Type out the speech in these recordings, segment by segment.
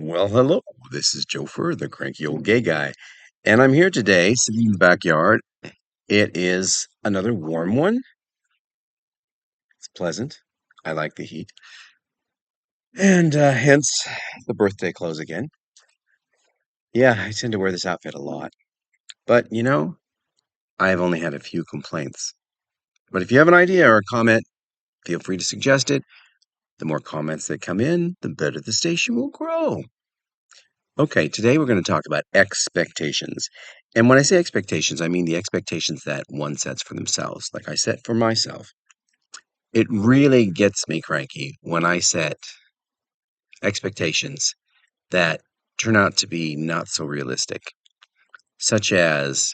Well, hello. This is Jofer, the Cranky Old Gay Guy, and I'm here today, sitting in the backyard. It is another warm one. It's pleasant. I like the heat, and hence the birthday clothes again. Yeah, I tend to wear this outfit a lot, but I've only had a few complaints. But if you have an idea or a comment, feel free to suggest it. The more comments that come in, the better the station will grow. Okay, today we're going to talk about expectations. And when I say expectations, I mean the expectations that one sets for themselves, like I set for myself. It really gets me cranky when I set expectations that turn out to be not so realistic, such as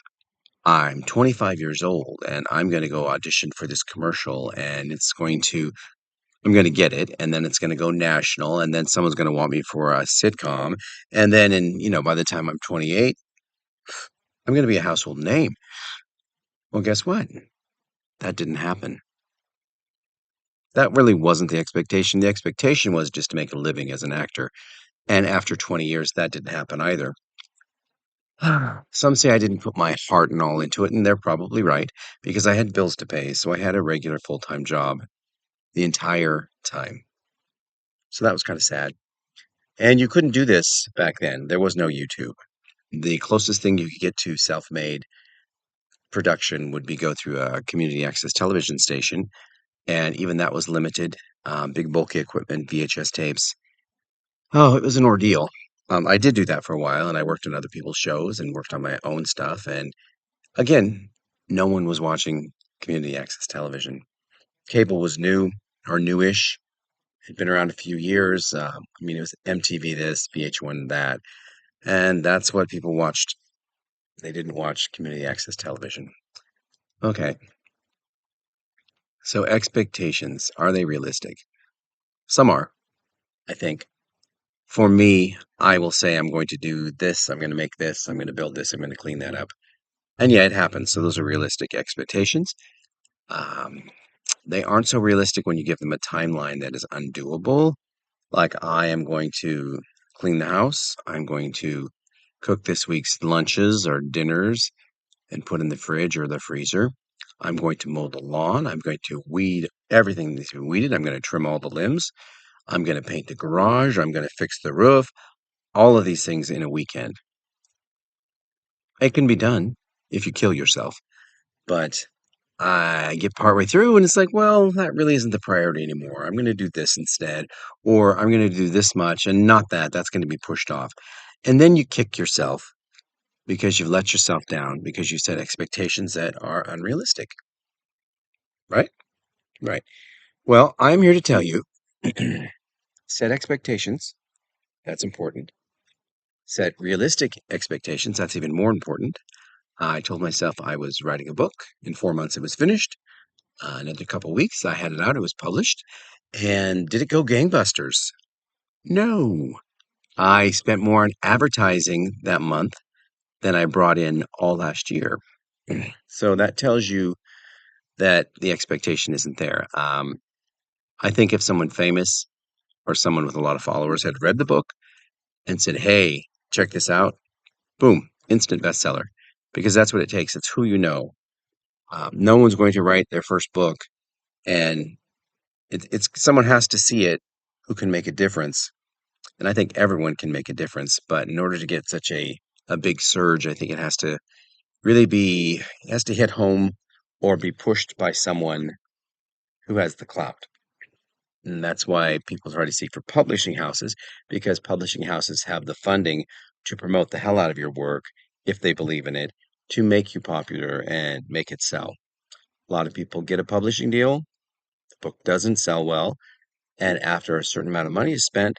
I'm 25 years old and I'm going to go audition for this commercial and I'm going to get it, and then it's going to go national, and then someone's going to want me for a sitcom. And then by the time I'm 28, I'm going to be a household name. Well, guess what? That didn't happen. That really wasn't the expectation. The expectation was just to make a living as an actor. And after 20 years, that didn't happen either. Some say I didn't put my heart and all into it, and they're probably right because I had bills to pay. So I had a regular full time job the entire time. So that was kind of sad. And you couldn't do this back then. There was no YouTube. The closest thing you could get to self made production would be go through a community access television station, and even that was limited. Big bulky equipment, VHS tapes. Oh, it was an ordeal. I did do that for a while, and I worked on other people's shows and worked on my own stuff. And again, no one was watching community access television. Cable was new or newish. Had been around a few years. It was MTV this, VH1 that, and that's what people watched. They didn't watch community access television. Okay, so expectations, are they realistic? Some are, I think. For me, I will say I'm going to do this, I'm going to make this, I'm going to build this, I'm going to clean that up. And yeah, it happens. So those are realistic expectations. Um, they aren't so realistic when you give them a timeline that is undoable. Like, I am going to clean the house, I'm going to cook this week's lunches or dinners and put in the fridge or the freezer. I'm going to mow the lawn. I'm going to weed everything that needs to be weeded. I'm going to trim all the limbs. I'm going to paint the garage. I'm going to fix the roof. All of these things in a weekend. It can be done if you kill yourself. But I get partway through and it's like, well, that really isn't the priority anymore. I'm going to do this instead, or I'm going to do this much and not that. That's going to be pushed off. And then you kick yourself because you've let yourself down because you set expectations that are unrealistic, right? Right. Well, I'm here to tell you set expectations. That's important. Set realistic expectations. That's even more important. I told myself I was writing a book. In 4 months, it was finished. Another couple weeks, I had it out. It was published. And did it go gangbusters? No. I spent more on advertising that month than I brought in all last year. So that tells you that the expectation isn't there. I think if someone famous or someone with a lot of followers had read the book and said, hey, check this out, boom, instant bestseller. Because that's what it takes. It's who you know. No one's going to write their first book, and it's someone has to see it who can make a difference. And I think everyone can make a difference. But in order to get such a big surge, I think it has to really it has to hit home or be pushed by someone who has the clout. And that's why people try to seek for publishing houses, because publishing houses have the funding to promote the hell out of your work if they believe in it, to make you popular and make it sell. A lot of people get a publishing deal, the book doesn't sell well, and after a certain amount of money is spent,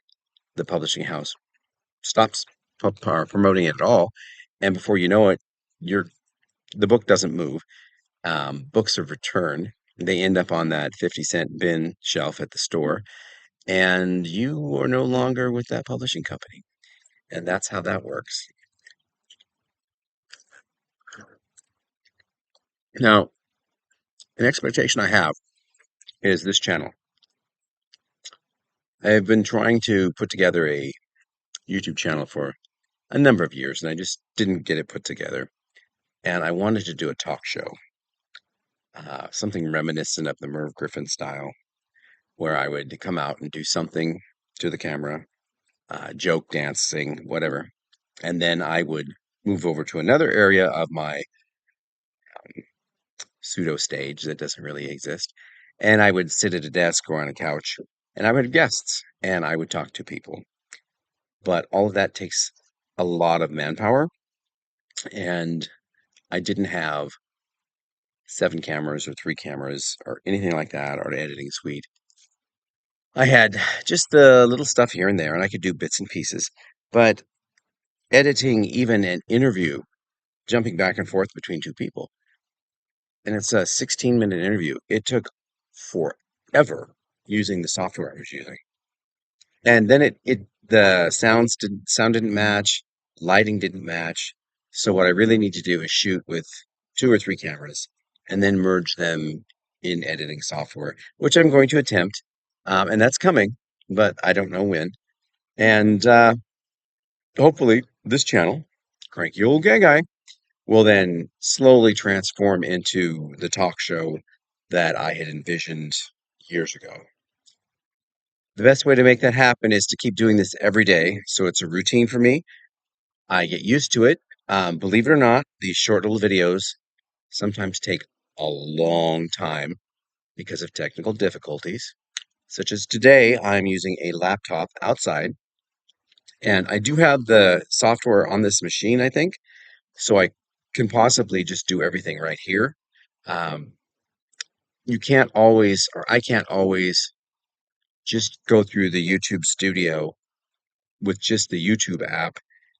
the publishing house stops promoting it at all. And before you know it, the book doesn't move. Books are returned. They end up on that 50-cent bin shelf at the store, and you are no longer with that publishing company. And that's how that works. Now, an expectation I have is this channel. I have been trying to put together a YouTube channel for a number of years, and I just didn't get it put together. And I wanted to do a talk show, something reminiscent of the Merv Griffin style, where I would come out and do something to the camera, joke, dancing, whatever. And then I would move over to another area of my pseudo stage that doesn't really exist. And I would sit at a desk or on a couch and I would have guests and I would talk to people. But all of that takes a lot of manpower. And I didn't have 7 cameras or 3 cameras or anything like that or an editing suite. I had just the little stuff here and there, and I could do bits and pieces. But editing even an interview, jumping back and forth between 2 people, and it's a 16-minute interview. It took forever using the software I was using. And then the sound didn't match, lighting didn't match. So what I really need to do is shoot with 2 or 3 cameras and then merge them in editing software, which I'm going to attempt. And that's coming, but I don't know when. And hopefully this channel, Cranky Old Gay Guy, will then slowly transform into the talk show that I had envisioned years ago. The best way to make that happen is to keep doing this every day. So it's a routine for me. I get used to it. Believe it or not, these short little videos sometimes take a long time because of technical difficulties, such as today, I'm using a laptop outside, and I do have the software on this machine, I think, so I can possibly just do everything right here. Um, you can't always, or I can't always just go through the YouTube studio with just the YouTube app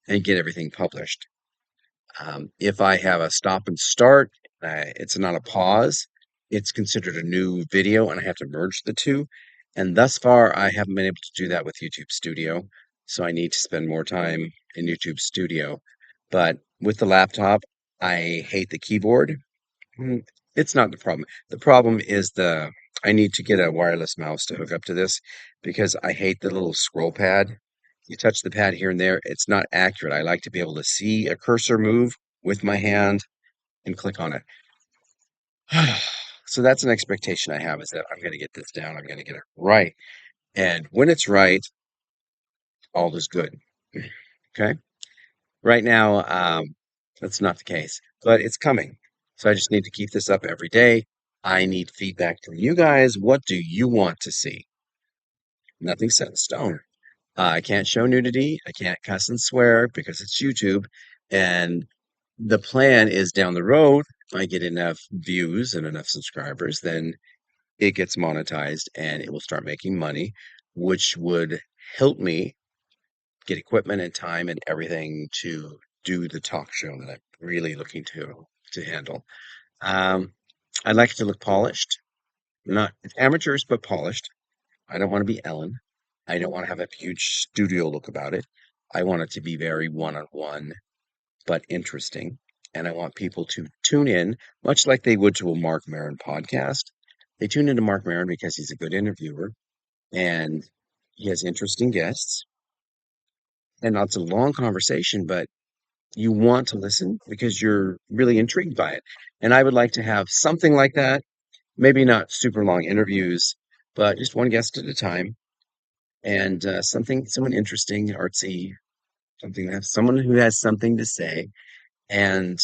and get everything published. If I have a stop and start, it's not a pause. It's considered a new video, and I have to merge the two. And thus far, I haven't been able to do that with YouTube Studio. So I need to spend more time in YouTube Studio. But with the laptop, I hate the keyboard. Mm, It's not the problem. The problem is I need to get a wireless mouse to hook up to this because I hate the little scroll pad. You touch the pad here and there, it's not accurate. I like to be able to see a cursor move with my hand and click on it. So that's an expectation I have, is that I'm going to get this down. I'm going to get it right. And when it's right, all is good. Okay. Right now, that's not the case, but it's coming. So I just need to keep this up every day. I need feedback from you guys. What do you want to see? Nothing set in stone. I can't show nudity. I can't cuss and swear because it's YouTube. And the plan is down the road, if I get enough views and enough subscribers, then it gets monetized and it will start making money, which would help me get equipment and time and everything to do the talk show that I'm really looking to handle. Um, I like it to look polished, not amateurs, but polished. I don't want to be Ellen. I don't want to have a huge studio look about it. I want it to be very one-on-one, but interesting. And I want people to tune in, much like they would to a Mark Maron podcast. They tune into Mark Maron because he's a good interviewer and he has interesting guests. And it's a long conversation, but you want to listen because you're really intrigued by it. And I would like to have something like that, maybe not super long interviews, but just one guest at a time and someone interesting, artsy, someone who has something to say and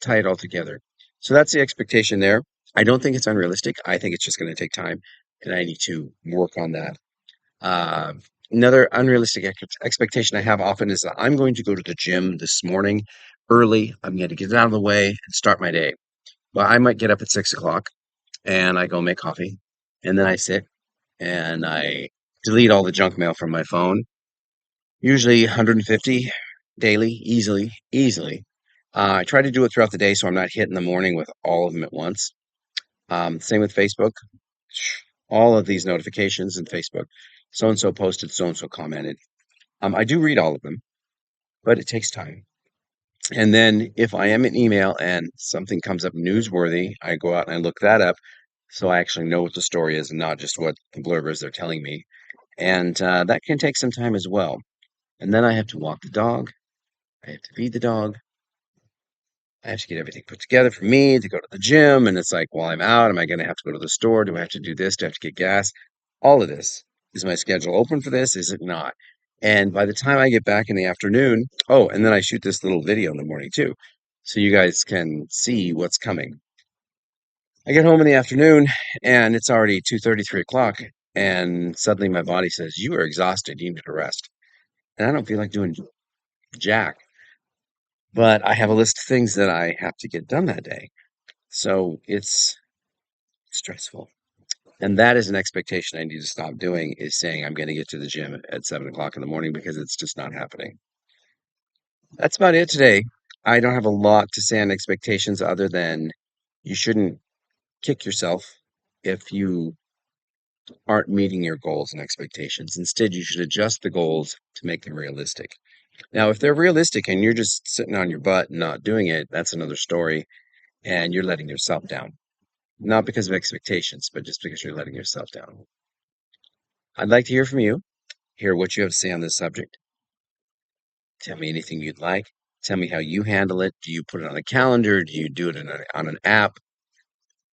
tie it all together. So that's the expectation there. I don't think it's unrealistic. I think it's just going to take time and I need to work on that. Uh, Another unrealistic expectation I have often is that I'm going to go to the gym this morning early. I'm going to get out of the way and start my day. Well, I might get up at 6 o'clock and I go make coffee and then I sit and I delete all the junk mail from my phone, usually 150 daily, easily. I try to do it throughout the day so I'm not hit in the morning with all of them at once. Same with Facebook. All of these notifications in Facebook. So and so posted, so and so commented. I do read all of them, but it takes time. And then if I am in email and something comes up newsworthy, I go out and I look that up so I actually know what the story is and not just what the blurbers they're telling me. And that can take some time as well. And then I have to walk the dog. I have to feed the dog. I have to get everything put together for me to go to the gym. And it's like, while I'm out, am I going to have to go to the store? Do I have to do this? Do I have to get gas? All of this. Is my schedule open for this? Is it not? And by the time I get back in the afternoon, oh, and then I shoot this little video in the morning too. So you guys can see what's coming. I get home in the afternoon and it's already 2:30, 3 o'clock. And suddenly my body says, you are exhausted. You need to rest. And I don't feel like doing jack. But I have a list of things that I have to get done that day. So it's stressful. And that is an expectation I need to stop doing, is saying I'm going to get to the gym at 7 o'clock in the morning, because it's just not happening. That's about it today. I don't have a lot to say on expectations other than you shouldn't kick yourself if you aren't meeting your goals and expectations. Instead, you should adjust the goals to make them realistic. Now, if they're realistic and you're just sitting on your butt and not doing it, that's another story, and you're letting yourself down. Not because of expectations, but just because you're letting yourself down. I'd like to hear from you, hear what you have to say on this subject. Tell me anything you'd like. Tell me how you handle it. Do you put it on a calendar? Do you do it on an app?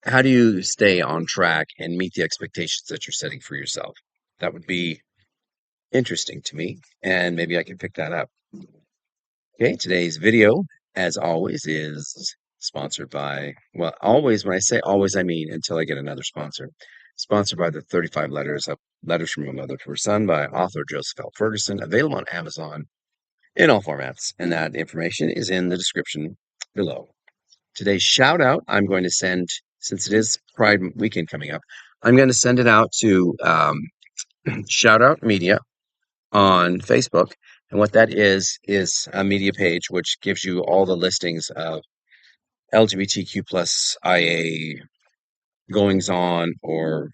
How do you stay on track and meet the expectations that you're setting for yourself? That would be interesting to me, and maybe I can pick that up. Okay, today's video, as always, is sponsored by, well, always, when I say always, I mean until I get another sponsor. Sponsored by the 35 Letters of Letters from a Mother to Her Son by author Joseph L. Ferguson, available on Amazon in all formats. And that information is in the description below. Today's shout out, I'm going to send, since it is Pride weekend coming up, I'm going to send it out to Shout Out Media on Facebook. And what that is a media page which gives you all the listings of LGBTQ plus IA goings on or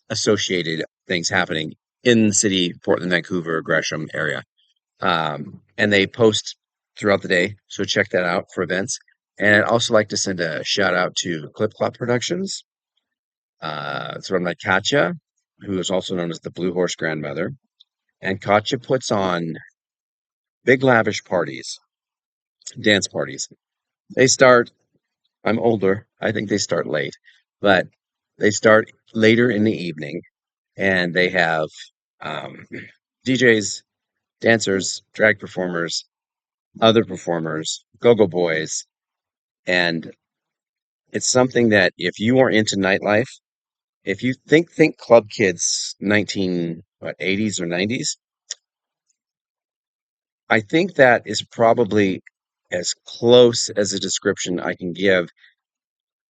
associated things happening in the city, Portland, Vancouver, Gresham area. And they post throughout the day. So check that out for events. And I'd also like to send a shout out to Clip Clop Productions. It's run by Katya, who is also known as the Blue Horse Grandmother. And Katya puts on big lavish parties, dance parties. They start, I'm older, I think they start late, but they start later in the evening, and they have DJs, dancers, drag performers, other performers, go-go boys, and it's something that if you are into nightlife, if you think Club Kids 80s or 90s, I think that is probably as close as a description I can give.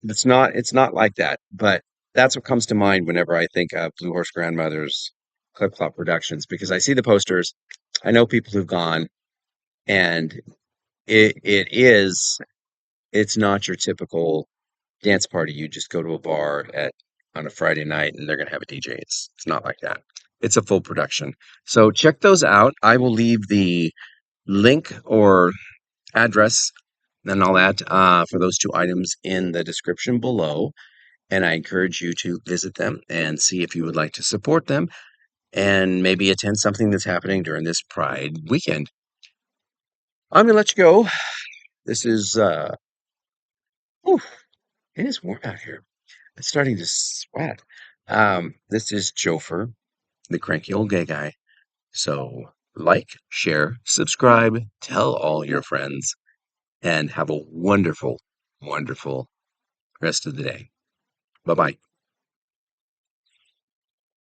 It's not like that, but that's what comes to mind whenever I think of Blue Horse Grandmother's Clip Clop Productions, because I see the posters, I know people who've gone, and it's not your typical dance party. You just go to a bar on a Friday night and they're gonna have a DJ. It's not like that. It's a full production. So check those out. I will leave the link or address and all that for those two items in the description below. And I encourage you to visit them and see if you would like to support them and maybe attend something that's happening during this Pride weekend. I'm gonna let you go. This is whew, it is warm out here. It's starting to sweat. This is Jofer, the Cranky Old Gay Guy. So like, share, subscribe, tell all your friends, and have a wonderful, wonderful rest of the day. Bye bye.